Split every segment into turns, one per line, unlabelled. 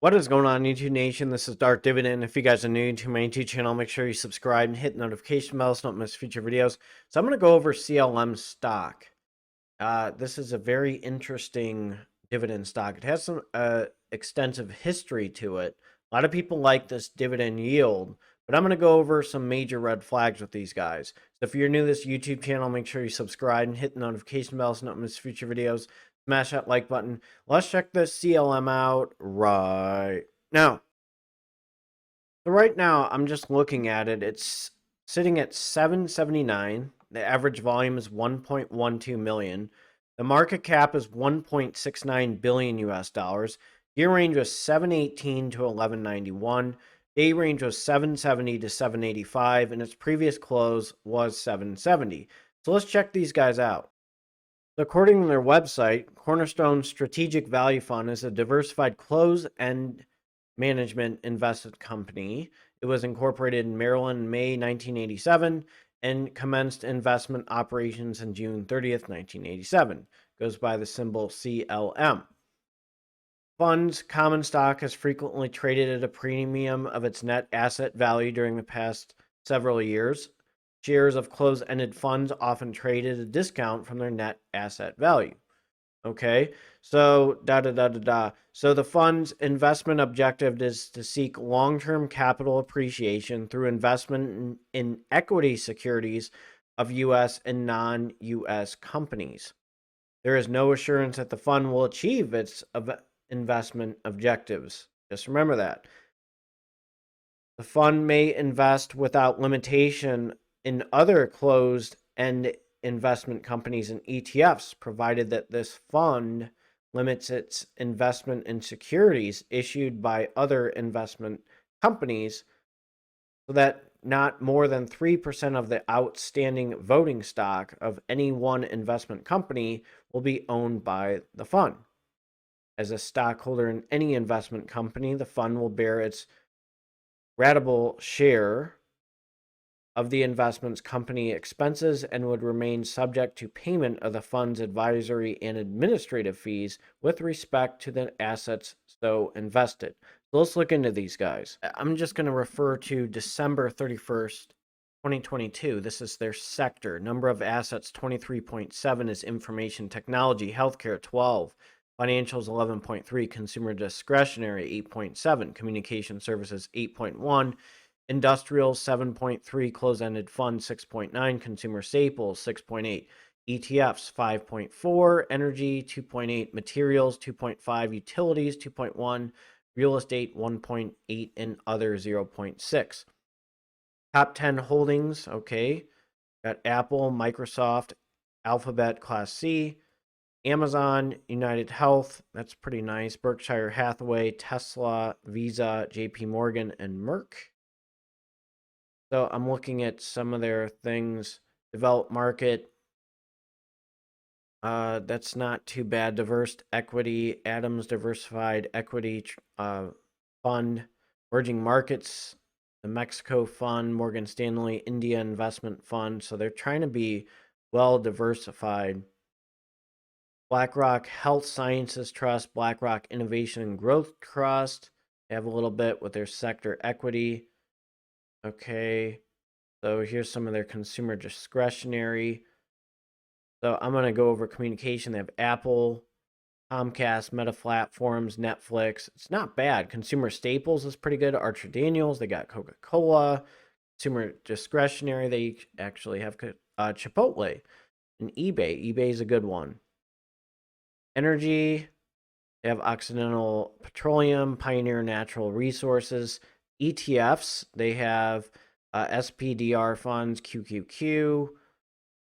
What is going on, YouTube Nation? This is Dark Dividend. If you guys are new to my YouTube channel, make sure you subscribe and hit the notification bell so you don't miss future videos. So I'm going to go over CLM stock. This is a very interesting dividend stock. It has some extensive history to it. A lot of people like this dividend yield, but I'm going to go over some major red flags with these guys. So if you're new to this YouTube channel, make sure you subscribe and hit the notification bell so you don't miss future videos. Smash that like button. Let's check this CLM out right now. So right now, I'm just looking at it. It's sitting at 779. The average volume is 1.12 million. The market cap is 1.69 billion US dollars. Year range was 718 to 1191. Day range was 770 to 785, and its previous close was 770. So let's check these guys out. According to their website, Cornerstone Strategic Value Fund is a diversified closed-end management investment company. It was incorporated in Maryland in May 1987 and commenced investment operations on June 30th, 1987. Goes by the symbol CLM. Fund's common stock has frequently traded at a premium of its net asset value during the past several years. Shares of closed-ended funds often trade at a discount from their net asset value. Okay, so So the fund's investment objective is to seek long-term capital appreciation through investment in equity securities of U.S. and non-U.S. companies. There is no assurance that the fund will achieve its investment objectives. Just remember that. The fund may invest without limitation in other closed-end investment companies and ETFs, provided that this fund limits its investment in securities issued by other investment companies so that not more than 3% of the outstanding voting stock of any one investment company will be owned by the fund. As a stockholder in any investment company, the fund will bear its ratable share of the investment's company expenses and would remain subject to payment of the fund's advisory and administrative fees with respect to the assets so invested. So let's look into these guys. I'm just going to refer to December 31st, 2022. This is their sector. Number of assets 23.7 is information technology, healthcare 12, financials 11.3, consumer discretionary 8.7, communication services 8.1, industrial 7.3, closed-ended fund 6.9, consumer staples 6.8, ETFs 5.4, energy 2.8, materials 2.5, utilities 2.1, real estate 1.8, and other 0.6. Top 10 holdings, okay. Got Apple, Microsoft, Alphabet Class C, Amazon, United Health, that's pretty nice. Berkshire Hathaway, Tesla, Visa, JP Morgan, and Merck. So I'm looking at some of their things. Developed market. That's not too bad. Diverse equity, Adams Diversified Equity Fund, Emerging Markets, the Mexico Fund, Morgan Stanley India Investment Fund. So they're trying to be well diversified. BlackRock Health Sciences Trust, BlackRock Innovation and Growth Trust. They have a little bit with their sector equity. Okay, so here's some of their consumer discretionary. So I'm going to go over communication. They have Apple, Comcast, Meta Platforms, Netflix. It's not bad. Consumer staples is pretty good. Archer Daniels, they got Coca-Cola. Consumer discretionary, they actually have Chipotle and eBay. eBay is a good one. Energy, they have Occidental Petroleum, Pioneer Natural Resources. ETFs, they have SPDR funds, QQQ,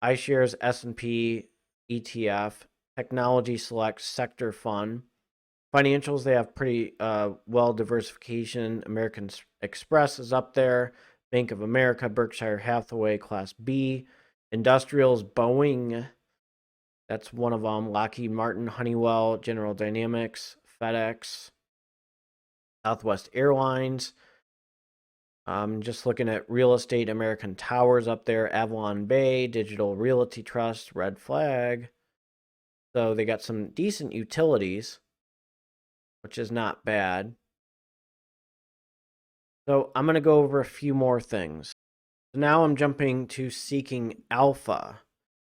iShares S&P ETF, Technology Select Sector Fund. Financials, they have pretty well diversification. American Express is up there. Bank of America, Berkshire Hathaway, Class B. Industrials, Boeing, that's one of them. Lockheed Martin, Honeywell, General Dynamics, FedEx, Southwest Airlines. Just looking at real estate, American Towers up there, Avalon Bay, Digital Realty Trust, Red Flag. So they got some decent utilities, which is not bad. So I'm going to go over a few more things. So now I'm jumping to Seeking Alpha.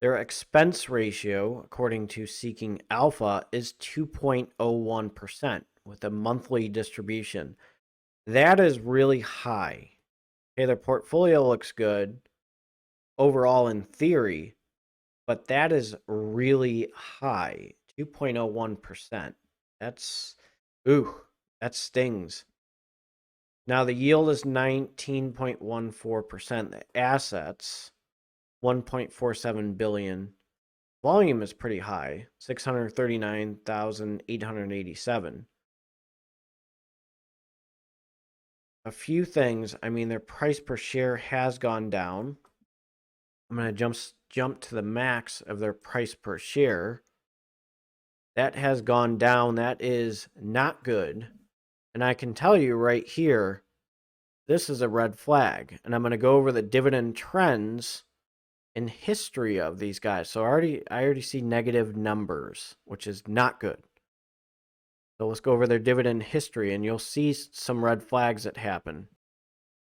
Their expense ratio, according to Seeking Alpha, is 2.01% with a monthly distribution. That is really high. Okay, their portfolio looks good overall in theory, but that is really high. 2.01%. That's, that stings. Now the yield is 19.14%. The assets, 1.47 billion. Volume is pretty high, 639,887. A few things, I mean, their price per share has gone down. I'm going to jump to the max of their price per share. That has gone down. That is not good. And I can tell you right here, this is a red flag. And I'm going to go over the dividend trends and history of these guys. So I already see negative numbers, which is not good. So let's go over their dividend history, and you'll see some red flags that happen.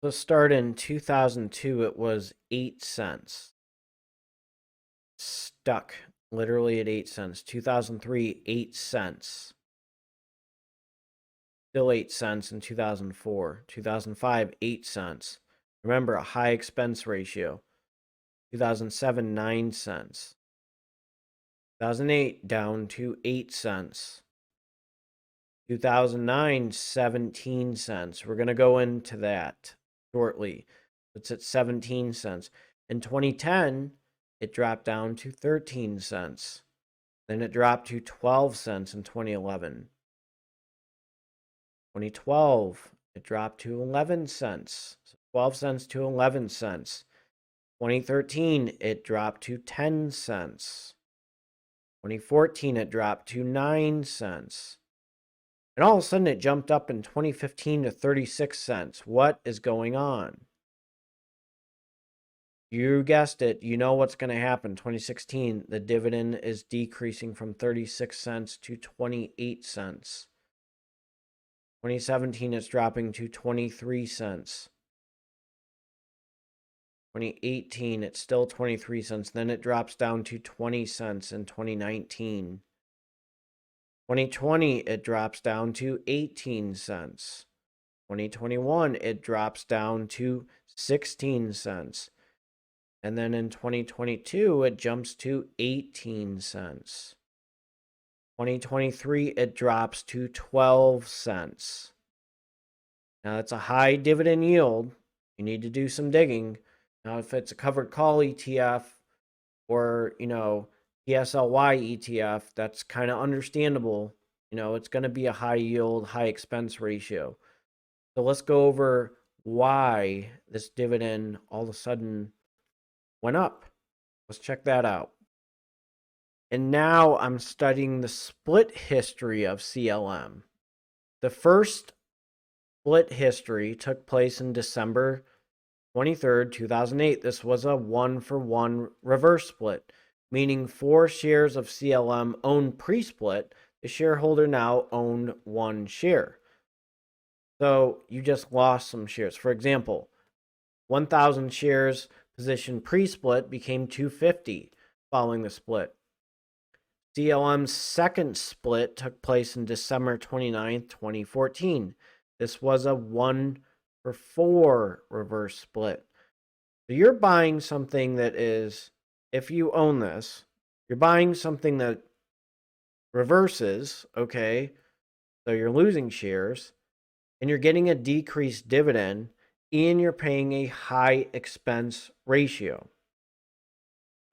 Let's start in 2002. It was 8 cents. Stuck literally at 8 cents. 2003, 8 cents. Still 8 cents in 2004. 2005, 8 cents. Remember, a high expense ratio. 2007, 9 cents. 2008, down to 8 cents. 2009, 17 cents. We're going to go into that shortly. It's at 17 cents. In 2010, it dropped down to 13 cents. Then it dropped to 12 cents in 2011. 2012, it dropped to 11 cents. So 12 cents to 11 cents. 2013, it dropped to 10 cents. 2014, it dropped to 9 cents. And all of a sudden, it jumped up in 2015 to 36 cents. What is going on? You guessed it. You know what's going to happen. 2016, the dividend is decreasing from 36 cents to 28 cents. 2017, it's dropping to 23 cents. 2018, it's still 23 cents. Then it drops down to 20 cents in 2019. 2020, it drops down to 18 cents. 2021, it drops down to 16 cents. And then in 2022, it jumps to 18 cents. 2023, it drops to 12 cents. Now, that's a high dividend yield. You need to do some digging. Now, if it's a covered call ETF or, TSLY ETF, that's kind of understandable. It's going to be a high yield, high expense ratio. So let's go over why this dividend all of a sudden went up. Let's check that out. And now I'm studying the split history of CLM. The first split history took place in December 23rd, 2008. This was a 1-for-1 reverse split, meaning 4 shares of CLM owned pre-split. The shareholder now owned 1 share. So you just lost some shares. For example, 1,000 shares position pre-split became 250 following the split. CLM's second split took place in December 29th, 2014. This was a 1-for-4 reverse split. So you're buying something that is, if you own this, you're buying something that reverses, okay? So you're losing shares, and you're getting a decreased dividend, and you're paying a high expense ratio.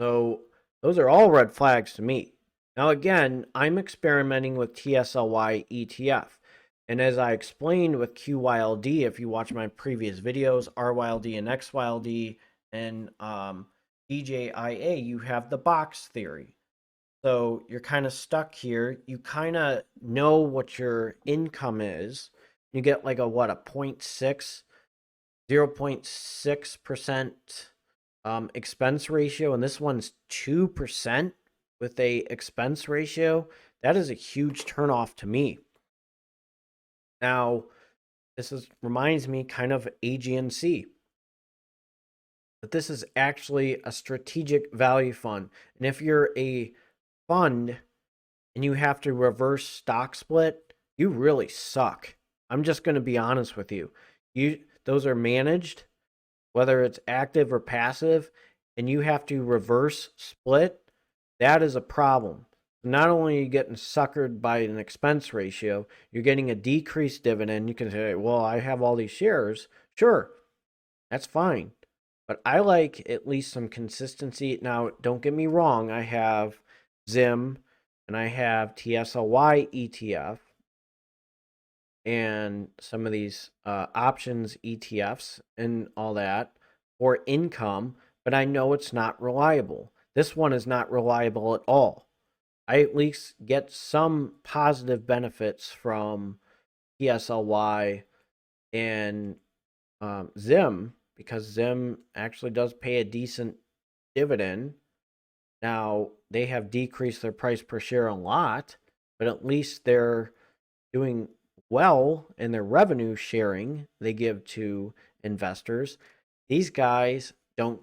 So those are all red flags to me. Now, again, I'm experimenting with TSLY ETF. And as I explained with QYLD, if you watch my previous videos, RYLD and XYLD and DJIA, you have the box theory. So you're kind of stuck here. You kind of know what your income is. You get like a 0.6% expense ratio, and this one's 2% with a expense ratio. That is a huge turnoff to me. Now, reminds me kind of AGNC. But this is actually a strategic value fund. And if you're a fund and you have to reverse stock split, you really suck. I'm just going to be honest with you. Those are managed, whether it's active or passive, and you have to reverse split. That is a problem. Not only are you getting suckered by an expense ratio, you're getting a decreased dividend. You can say, well, I have all these shares. Sure, that's fine. But I like at least some consistency. Now, don't get me wrong. I have ZIM and I have TSLY ETF and some of these options ETFs and all that for income, but I know it's not reliable. This one is not reliable at all. I at least get some positive benefits from TSLY and ZIM, because ZIM actually does pay a decent dividend. Now, they have decreased their price per share a lot, but at least they're doing well in their revenue sharing they give to investors. These guys don't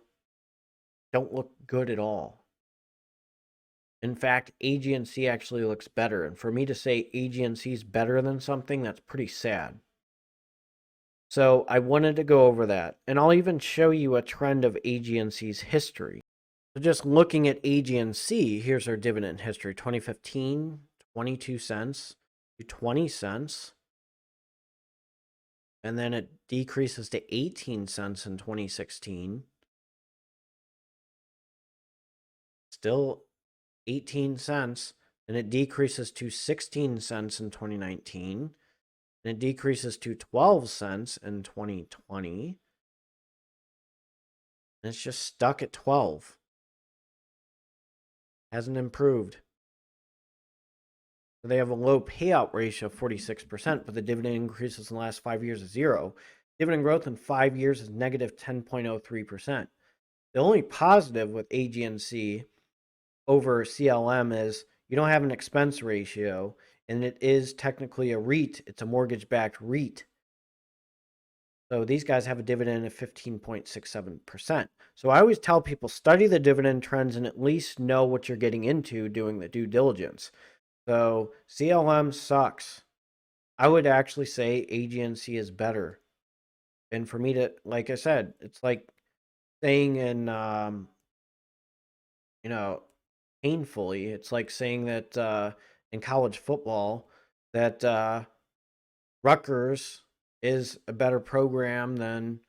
look good at all. In fact, AGNC actually looks better. And for me to say AGNC is better than something, that's pretty sad. So I wanted to go over that. And I'll even show you a trend of AGNC's history. So just looking at AGNC, here's our dividend history. 2015, 22 cents to 20 cents. And then it decreases to 18 cents in 2016. Still 18 cents. And it decreases to 16 cents in 2019. And it decreases to 12 cents in 2020. And it's just stuck at 12. Hasn't improved. So they have a low payout ratio of 46%, but the dividend increases in the last 5 years is 0. Dividend growth in 5 years is negative 10.03%. The only positive with AGNC over CLM is you don't have an expense ratio, and it is technically a REIT. It's a mortgage-backed REIT. So these guys have a dividend of 15.67%. So I always tell people, study the dividend trends and at least know what you're getting into doing the due diligence. So CLM sucks. I would actually say AGNC is better. And for me to, like I said, it's like saying in, painfully, it's like saying that in college football that Rutgers is a better program than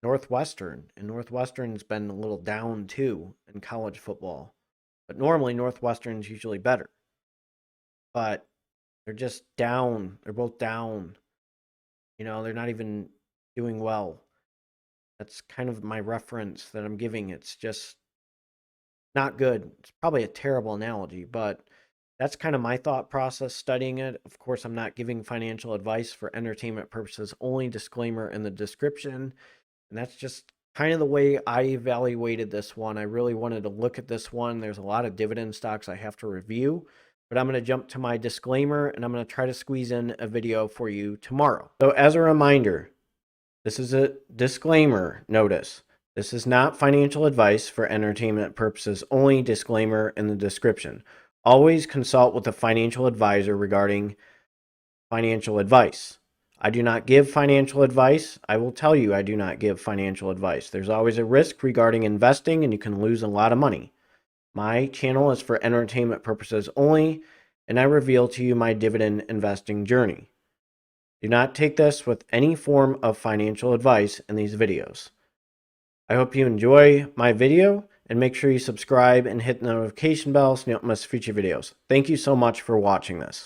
Northwestern. And Northwestern's been a little down too in college football. But normally Northwestern's usually better. But they're just down. They're both down. They're not even doing well. That's kind of my reference that I'm giving. It's just not good. It's probably a terrible analogy, but that's kind of my thought process studying it. Of course, I'm not giving financial advice for entertainment purposes only. Disclaimer in the description. And that's just kind of the way I evaluated this one. I really wanted to look at this one. There's a lot of dividend stocks I have to review, but I'm going to jump to my disclaimer and I'm going to try to squeeze in a video for you tomorrow. So as a reminder, this is a disclaimer notice. This is not financial advice for entertainment purposes only. Disclaimer in the description. Always consult with a financial advisor regarding financial advice. I do not give financial advice. I will tell you I do not give financial advice. There's always a risk regarding investing and you can lose a lot of money. My channel is for entertainment purposes only, and I reveal to you my dividend investing journey. Do not take this with any form of financial advice in these videos. I hope you enjoy my video, and make sure you subscribe and hit the notification bell so you don't miss future videos. Thank you so much for watching this.